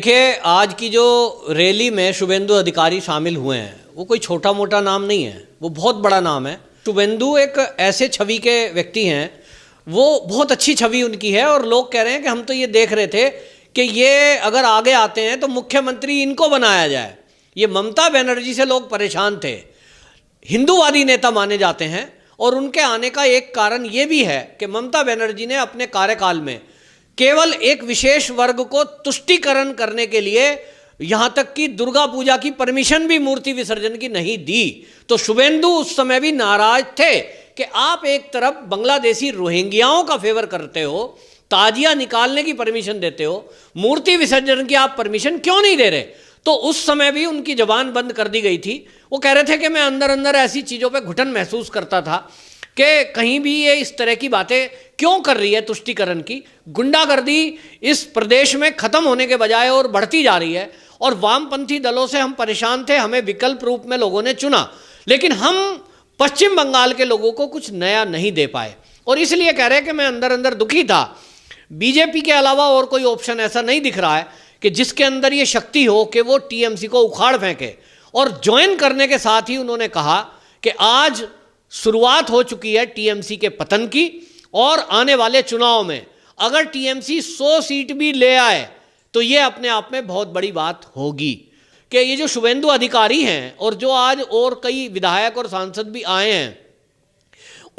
देखिए, आज की जो रैली में शुभेंदु अधिकारी शामिल हुए हैं वो कोई छोटा मोटा नाम नहीं है, वो बहुत बड़ा नाम है। शुभेंदु एक ऐसे छवि के व्यक्ति हैं, वो बहुत अच्छी छवि उनकी है और लोग कह रहे हैं कि हम तो ये देख रहे थे कि ये अगर आगे आते हैं तो मुख्यमंत्री इनको बनाया जाए। ये ममता बनर्जी से लोग परेशान थे, हिंदूवादी नेता माने जाते हैं और उनके आने का एक कारण ये भी है कि ममता बनर्जी ने अपने कार्यकाल में केवल एक विशेष वर्ग को तुष्टीकरण करने के लिए यहां तक कि दुर्गा पूजा की परमिशन भी मूर्ति विसर्जन की नहीं दी। तो शुभेंदु उस समय भी नाराज थे कि आप एक तरफ बांग्लादेशी रोहिंग्याओं का फेवर करते हो, ताजिया निकालने की परमिशन देते हो, मूर्ति विसर्जन की आप परमिशन क्यों नहीं दे रहे। तो उस समय भी उनकी जबान बंद कर दी गई थी। वो कह रहे थे कि मैं अंदर अंदर ऐसी चीज़ों पे घुटन महसूस करता था कि कहीं भी ये इस तरह की बातें क्यों कर रही है, तुष्टीकरण की गुंडागर्दी इस प्रदेश में ख़त्म होने के बजाय और बढ़ती जा रही है। और वामपंथी दलों से हम परेशान थे, हमें विकल्प रूप में लोगों ने चुना, लेकिन हम पश्चिम बंगाल के लोगों को कुछ नया नहीं दे पाए और इसलिए कह रहे हैं कि मैं अंदर अंदर दुखी था। बीजेपी के अलावा और कोई ऑप्शन ऐसा नहीं दिख रहा है कि जिसके अंदर ये शक्ति हो कि वो टीएमसी को उखाड़ फेंके। और ज्वाइन करने के साथ ही उन्होंने कहा कि आज शुरुआत हो चुकी है टीएमसी के पतन की और आने वाले चुनाव में अगर टीएमसी 100 सीट भी ले आए तो ये अपने आप में बहुत बड़ी बात होगी। कि ये जो शुभेंदु अधिकारी हैं और जो आज और कई विधायक और सांसद भी आए हैं,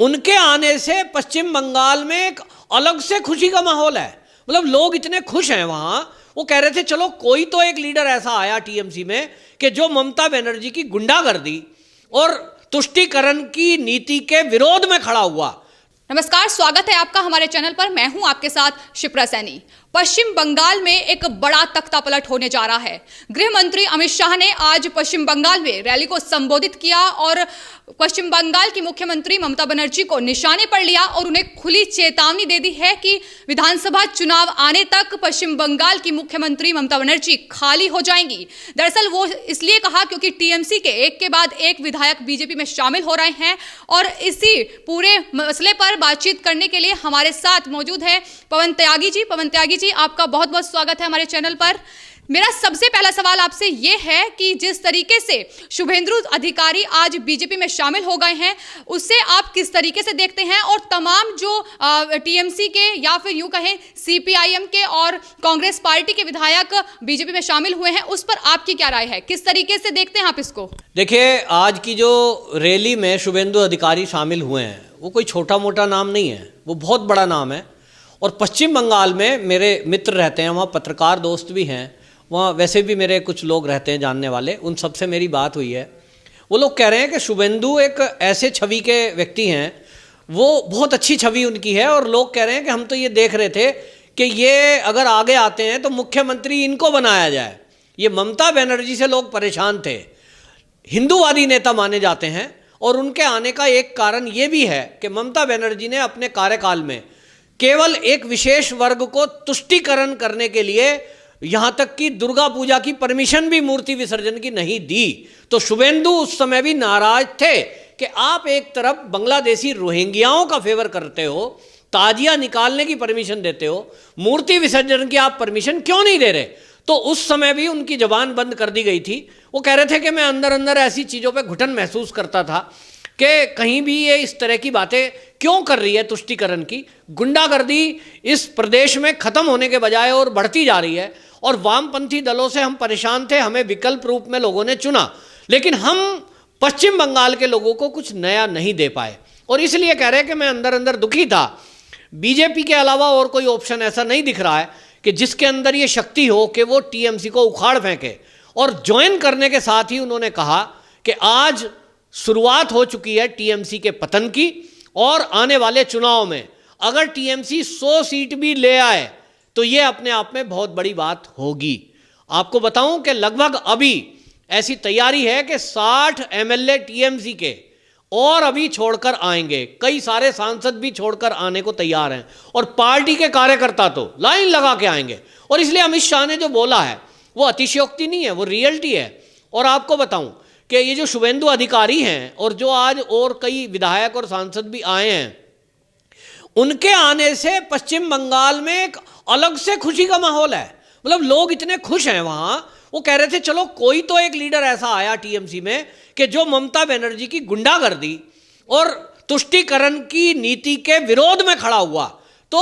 उनके आने से पश्चिम बंगाल में एक अलग से खुशी का माहौल है। मतलब लोग इतने खुश हैं वहाँ, वो कह रहे थे चलो कोई तो एक लीडर ऐसा आया टीएमसी में कि जो ममता बनर्जी की गुंडागर्दी और तुष्टीकरण की नीति के विरोध में खड़ा हुआ। नमस्कार, स्वागत है आपका हमारे चैनल पर। मैं हूं आपके साथ शिप्रा सैनी। पश्चिम बंगाल में एक बड़ा तख्तापलट होने जा रहा है। गृह मंत्री अमित शाह ने आज पश्चिम बंगाल में रैली को संबोधित किया और पश्चिम बंगाल की मुख्यमंत्री ममता बनर्जी को निशाने पर लिया और उन्हें खुली चेतावनी दे दी है कि विधानसभा चुनाव आने तक पश्चिम बंगाल की मुख्यमंत्री ममता बनर्जी खाली हो जाएंगी। दरअसल वो इसलिए कहा क्योंकि टीएमसी के एक के बाद एक विधायक बीजेपी में शामिल हो रहे हैं और इसी पूरे मसले पर बातचीत करने के लिए हमारे साथ मौजूद है पवन त्यागी जी। पवन त्यागी जी, आपका बहुत बहुत स्वागत है हमारे चैनल पर। मेरा सबसे पहला सवाल आपसे यह है कि जिस तरीके से शुभेंदु अधिकारी आज बीजेपी में शामिल हो गए हैं, उससे आप किस तरीके से देखते हैं और तमाम जो टीएमसी के या फिर यूं कहें सीपीआईएम के और कांग्रेस पार्टी के विधायक बीजेपी में शामिल हुए हैं, उस पर आपकी क्या राय है? किस तरीके से देखते हैं आप इसको? देखिए, आज की जो रैली में शुभेंदु अधिकारी शामिल हुए हैं वो कोई छोटा मोटा नाम नहीं है, वो बहुत बड़ा नाम है। और पश्चिम बंगाल में मेरे मित्र रहते हैं, वहाँ पत्रकार दोस्त भी हैं, वहाँ वैसे भी मेरे कुछ लोग रहते हैं जानने वाले, उन सब से मेरी बात हुई है। वो लोग कह रहे हैं कि शुभेंदु एक ऐसे छवि के व्यक्ति हैं, वो बहुत अच्छी छवि उनकी है और लोग कह रहे हैं कि हम तो ये देख रहे थे कि ये अगर आगे आते हैं तो मुख्यमंत्री इनको बनाया जाए। ये ममता बनर्जी से लोग परेशान थे, हिंदूवादी नेता माने जाते हैं और उनके आने का एक कारण ये भी है कि ममता बनर्जी ने अपने कार्यकाल में केवल एक विशेष वर्ग को तुष्टीकरण करने के लिए यहां तक कि दुर्गा पूजा की परमिशन भी मूर्ति विसर्जन की नहीं दी। तो शुभेंदु उस समय भी नाराज थे कि आप एक तरफ बांग्लादेशी रोहिंग्याओं का फेवर करते हो, ताजिया निकालने की परमिशन देते हो, मूर्ति विसर्जन की आप परमिशन क्यों नहीं दे रहे। तो उस समय भी उनकी जबान बंद कर दी गई थी। वो कह रहे थे कि मैं अंदर अंदर ऐसी चीज़ों पे घुटन महसूस करता था कि कहीं भी ये इस तरह की बातें क्यों कर रही है, तुष्टीकरण की गुंडागर्दी इस प्रदेश में ख़त्म होने के बजाय और बढ़ती जा रही है। और वामपंथी दलों से हम परेशान थे, हमें विकल्प रूप में लोगों ने चुना, लेकिन हम पश्चिम बंगाल के लोगों को कुछ नया नहीं दे पाए और इसलिए कह रहे हैं कि मैं अंदर अंदर दुखी था। बीजेपी के अलावा और कोई ऑप्शन ऐसा नहीं दिख रहा है कि जिसके अंदर ये शक्ति हो कि वो टीएमसी को उखाड़ फेंके। और ज्वाइन करने के साथ ही उन्होंने कहा कि आज शुरुआत हो चुकी है टीएमसी के पतन की और आने वाले चुनाव में अगर टीएमसी 100 सीट भी ले आए तो ये अपने आप में बहुत बड़ी बात होगी। आपको बताऊं कि लगभग अभी ऐसी तैयारी है कि 60 एमएलए टीएमसी के और अभी छोड़कर आएंगे, कई सारे सांसद भी छोड़कर आने को तैयार हैं और पार्टी के कार्यकर्ता तो लाइन लगा के आएंगे। और इसलिए अमित शाह ने जो बोला है वो अतिशयोक्ति नहीं है, वो रियलिटी है। और आपको बताऊं कि ये जो शुभेंदु अधिकारी हैं और जो आज और कई विधायक और सांसद भी आए हैं, उनके आने से पश्चिम बंगाल में एक अलग से खुशी का माहौल है। मतलब लोग इतने खुश हैं वहां, वो कह रहे थे चलो कोई तो एक लीडर ऐसा आया टीएमसी में कि जो ममता बनर्जी की गुंडागर्दी और तुष्टीकरण की नीति के विरोध में खड़ा हुआ। तो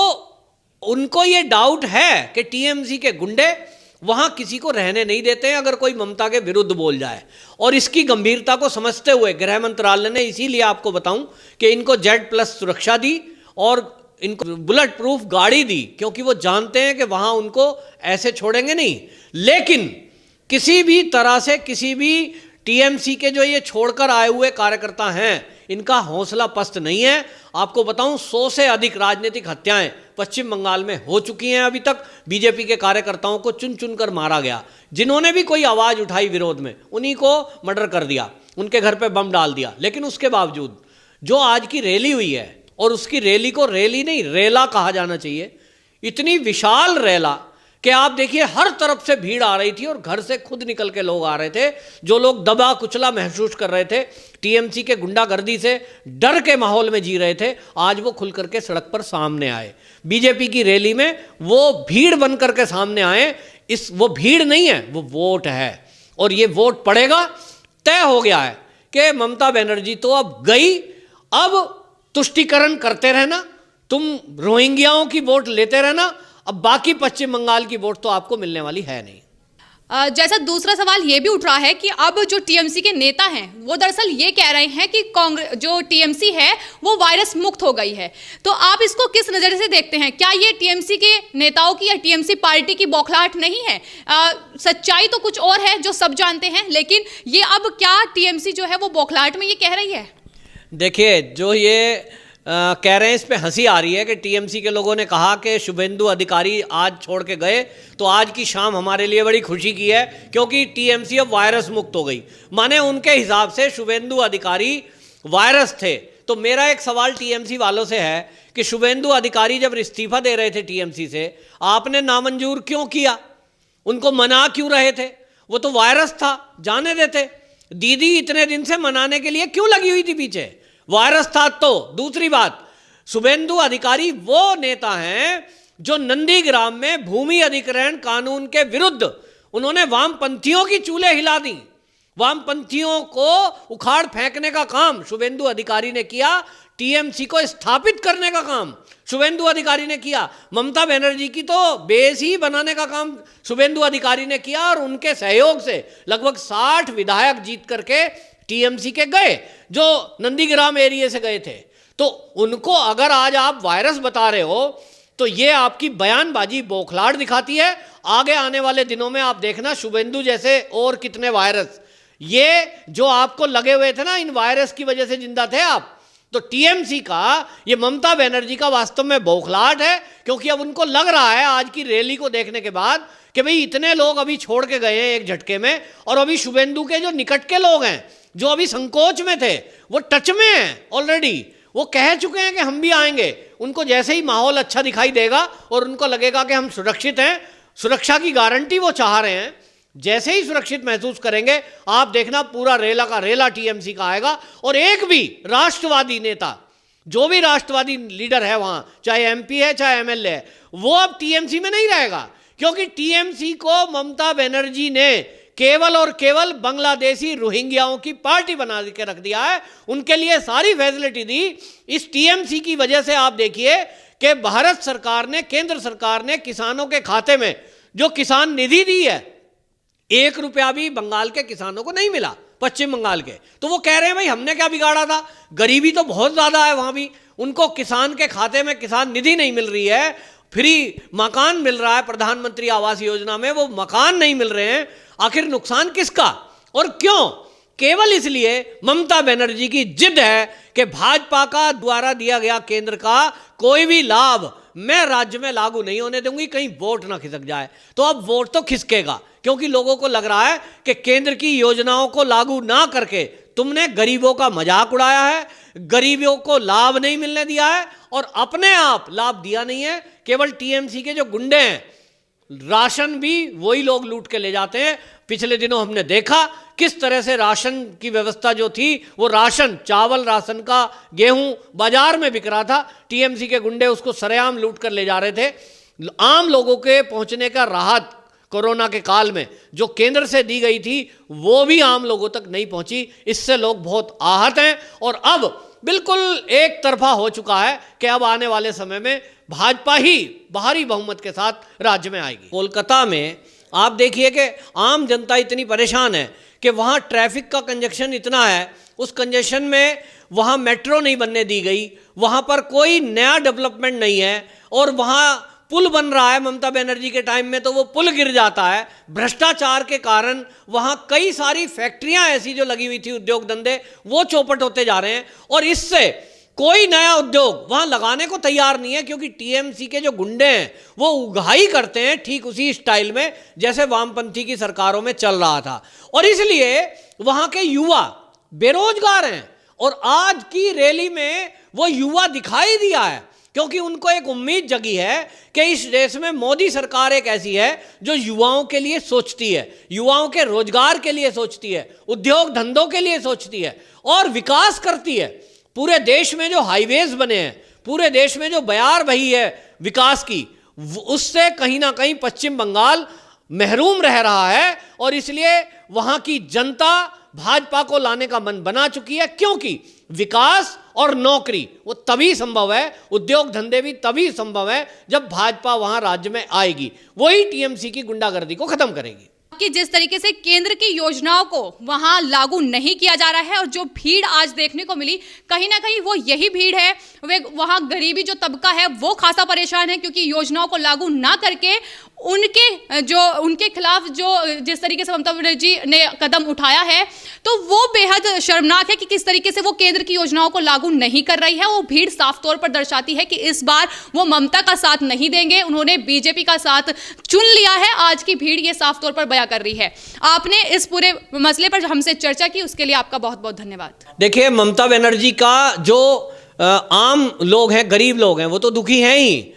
उनको ये डाउट है कि टीएमसी के गुंडे वहां किसी को रहने नहीं देते हैं अगर कोई ममता के विरुद्ध बोल जाए। और इसकी गंभीरता को समझते हुए गृह मंत्रालय ने, इसीलिए आपको बताऊं कि इनको Z+ सुरक्षा दी और इनको बुलेट प्रूफ गाड़ी दी, क्योंकि वो जानते हैं कि वहां उनको ऐसे छोड़ेंगे नहीं। लेकिन किसी भी तरह से किसी भी टीएमसी के जो ये छोड़कर आए हुए कार्यकर्ता हैं, इनका हौसला पस्त नहीं है। आपको बताऊं 100 से अधिक राजनीतिक हत्याएं पश्चिम बंगाल में हो चुकी हैं। अभी तक बीजेपी के कार्यकर्ताओं को चुन चुन कर मारा गया। जिन्होंने भी कोई आवाज उठाई विरोध में, उन्हीं को मर्डर कर दिया, उनके घर पे बम डाल दिया। लेकिन उसके बावजूद जो आज की रैली हुई है, और उसकी रैली को रैली नहीं रेला कहा जाना चाहिए, इतनी विशाल रैला कि आप देखिए हर तरफ से भीड़ आ रही थी और घर से खुद निकल के लोग आ रहे थे। जो लोग दबा कुचला महसूस कर रहे थे, टीएमसी के गुंडागर्दी से डर के माहौल में जी रहे थे, आज वो खुल करके सड़क पर सामने आए। बीजेपी की रैली में वो भीड़ बन करके सामने आए। वो भीड़ नहीं है, वो वोट है। और ये वोट पड़ेगा। तय हो गया है कि ममता बनर्जी तो अब गई, अब तुष्टीकरण करते रहना, तुम रोहिंग्याओं की वोट लेते रहना, अब बाकी पश्चिम बंगाल की वोट तो आपको मिलने वाली है नहीं। जैसा दूसरा सवाल ये भी उठ रहा है कि अब जो टीएमसी के नेता हैं वो दरअसल ये कह रहे हैं कि कांग्रेस जो टीएमसी है वो वायरस मुक्त हो गई है। तो आप इसको किस नज़र से देखते हैं? क्या ये टीएमसी के नेताओं की या टीएमसी पार्टी की बौखलाहट नहीं है? सच्चाई तो कुछ और है जो सब जानते हैं, लेकिन ये अब क्या टीएमसी जो है वो बौखलाहट में ये कह रही है? देखिए, जो ये कह रहे हैं इस पे हंसी आ रही है कि टीएमसी के लोगों ने कहा कि शुभेंदु अधिकारी आज छोड़ के गए तो आज की शाम हमारे लिए बड़ी खुशी की है क्योंकि टीएमसी अब वायरस मुक्त हो गई। माने उनके हिसाब से शुभेंदु अधिकारी वायरस थे। तो मेरा एक सवाल टीएमसी वालों से है कि शुभेंदु अधिकारी जब इस्तीफा दे रहे थे टीएमसी से, आपने नामंजूर क्यों किया? उनको मना क्यों रहे थे? वो तो वायरस था, जाने देते। दीदी इतने दिन से मनाने के लिए क्यों लगी हुई थी पीछे? वायरस था। तो दूसरी बात, शुभेंदु अधिकारी वो नेता हैं जो नंदीग्राम में भूमि अधिग्रहण कानून के विरुद्ध उन्होंने वामपंथियों की चूल्हे हिला दी। वामपंथियों को उखाड़ फेंकने का काम शुभेंदु अधिकारी ने किया। टीएमसी को स्थापित करने का काम शुभेंदु अधिकारी ने किया। ममता बनर्जी की तो बेस ही बनाने का काम शुभेंदु अधिकारी ने किया और उनके सहयोग से लगभग 60 विधायक जीत करके टीएमसी के गए जो नंदीग्राम एरिया से गए थे। तो उनको अगर आज आप वायरस बता रहे हो तो ये आपकी बयानबाजी बौखलाहट दिखाती है। आगे आने वाले दिनों में आप देखना शुभेंदु जैसे और कितने वायरस, ये जो आपको लगे हुए थे ना, इन वायरस की वजह से जिंदा थे आप। तो टीएमसी का ये ममता बनर्जी का वास्तव में बौखलाहट है, क्योंकि अब उनको लग रहा है आज की रैली को देखने के बाद कि भाई इतने लोग अभी छोड़ के गए हैं एक झटके में, और अभी शुभेंदु के जो निकट के लोग हैं जो अभी संकोच में थे वो टच में हैं ऑलरेडी। वो कह चुके हैं कि हम भी आएंगे। उनको जैसे ही माहौल अच्छा दिखाई देगा और उनको लगेगा कि हम सुरक्षित हैं, सुरक्षा की गारंटी वो चाह रहे हैं, जैसे ही सुरक्षित महसूस करेंगे आप देखना पूरा रेला का रेला टीएमसी का आएगा। और एक भी राष्ट्रवादी नेता, जो भी राष्ट्रवादी लीडर है वहां, चाहे एमपी है चाहे एमएलए है, वो अब टीएमसी में नहीं रहेगा, क्योंकि टीएमसी को ममता बनर्जी ने केवल और केवल बांग्लादेशी रोहिंग्याओं की पार्टी बना के रख दिया है। उनके लिए सारी फैसिलिटी दी। इस टीएमसी की वजह से आप देखिए कि भारत सरकार ने, केंद्र सरकार ने किसानों के खाते में जो किसान निधि दी है, 1 रुपया भी बंगाल के किसानों को नहीं मिला, पश्चिम बंगाल के। तो वो कह रहे हैं भाई हमने क्या बिगाड़ा था? गरीबी तो बहुत ज्यादा है वहां भी। उनको किसान के खाते में किसान निधि नहीं मिल रही है, फ्री मकान मिल रहा है प्रधानमंत्री आवास योजना में, वो मकान नहीं मिल रहे हैं। आखिर नुकसान किसका और क्यों? केवल इसलिए ममता बनर्जी की जिद है कि भाजपा का द्वारा दिया गया केंद्र का कोई भी लाभ मैं राज्य में लागू नहीं होने दूंगी, कहीं वोट ना खिसक जाए। तो अब वोट तो खिसकेगा, क्योंकि लोगों को लग रहा है कि केंद्र की योजनाओं को लागू ना करके तुमने गरीबों का मजाक उड़ाया है, गरीबों को लाभ नहीं मिलने दिया है और अपने आप लाभ दिया नहीं है। केवल टीएमसी के जो गुंडे हैं, राशन भी वही लोग लूट के ले जाते हैं। पिछले दिनों हमने देखा किस तरह से राशन की व्यवस्था जो थी, वो राशन, चावल, राशन का गेहूं बाजार में बिक रहा था, टीएमसी के गुंडे उसको सरेआम लूट कर ले जा रहे थे। आम लोगों के पहुंचने का राहत कोरोना के काल में जो केंद्र से दी गई थी वो भी आम लोगों तक नहीं पहुंची। इससे लोग बहुत आहत हैं और अब बिल्कुल एक तरफा हो चुका है कि अब आने वाले समय में भाजपा ही भारी बहुमत के साथ राज्य में आएगी। कोलकाता में आप देखिए कि आम जनता इतनी परेशान है कि वहाँ ट्रैफिक का कंजेशन इतना है, उस कंजेशन में वहाँ मेट्रो नहीं बनने दी गई, वहाँ पर कोई नया डेवलपमेंट नहीं है और वहाँ पुल बन रहा है ममता बनर्जी के टाइम में तो वो पुल गिर जाता है। भ्रष्टाचार के कारण वहाँ कई सारी फैक्ट्रियाँ ऐसी जो लगी हुई थी, उद्योग धंधे, वो चौपट होते जा रहे हैं और इससे कोई नया उद्योग वहाँ लगाने को तैयार नहीं है क्योंकि टीएमसी के जो गुंडे हैं वो उगाही करते हैं ठीक उसी स्टाइल में जैसे वामपंथी की सरकारों में चल रहा था और इसलिए वहाँ के युवा बेरोजगार हैं और आज की रैली में वो युवा दिखाई दिया है क्योंकि उनको एक उम्मीद जगी है कि इस देश में मोदी सरकार एक ऐसी है जो युवाओं के लिए सोचती है, युवाओं के रोजगार के लिए सोचती है, उद्योग धंधों के लिए सोचती है और विकास करती है। पूरे देश में जो हाईवेज बने हैं, पूरे देश में जो बयार बही है विकास की, उससे कहीं ना कहीं पश्चिम बंगाल महरूम रह रहा है और इसलिए वहाँ की जनता भाजपा को लाने का मन बना चुकी है क्योंकि विकास और नौकरी वो तभी संभव है, उद्योग धंधे भी तभी संभव है जब भाजपा वहां राज्य में आएगी, वही टीएमसी की गुंडागर्दी को खत्म करेगी। कि जिस तरीके से केंद्र की योजनाओं को वहां लागू नहीं किया जा रहा है और जो भीड़ आज देखने को मिली कहीं ना कहीं वो यही भीड़ है, वे वहां गरीबी जो तबका है वो खासा परेशान है क्योंकि योजनाओं को लागू ना करके उनके खिलाफ जो जिस तरीके से ममता बनर्जी ने कदम उठाया है तो वो बेहद शर्मनाक है कि किस तरीके से वो केंद्र की योजनाओं को लागू नहीं कर रही है। वो भीड़ साफ तौर पर दर्शाती है कि इस बार वो ममता का साथ नहीं देंगे, उन्होंने बीजेपी का साथ चुन लिया है। आज की भीड़ ये साफ तौर पर बयां कर रही है। आपने इस पूरे मसले पर हमसे चर्चा की उसके लिए आपका बहुत बहुत धन्यवाद। देखिए, ममता बनर्जी का जो आम लोग हैं, गरीब लोग हैं, वो तो दुखी हैं ही,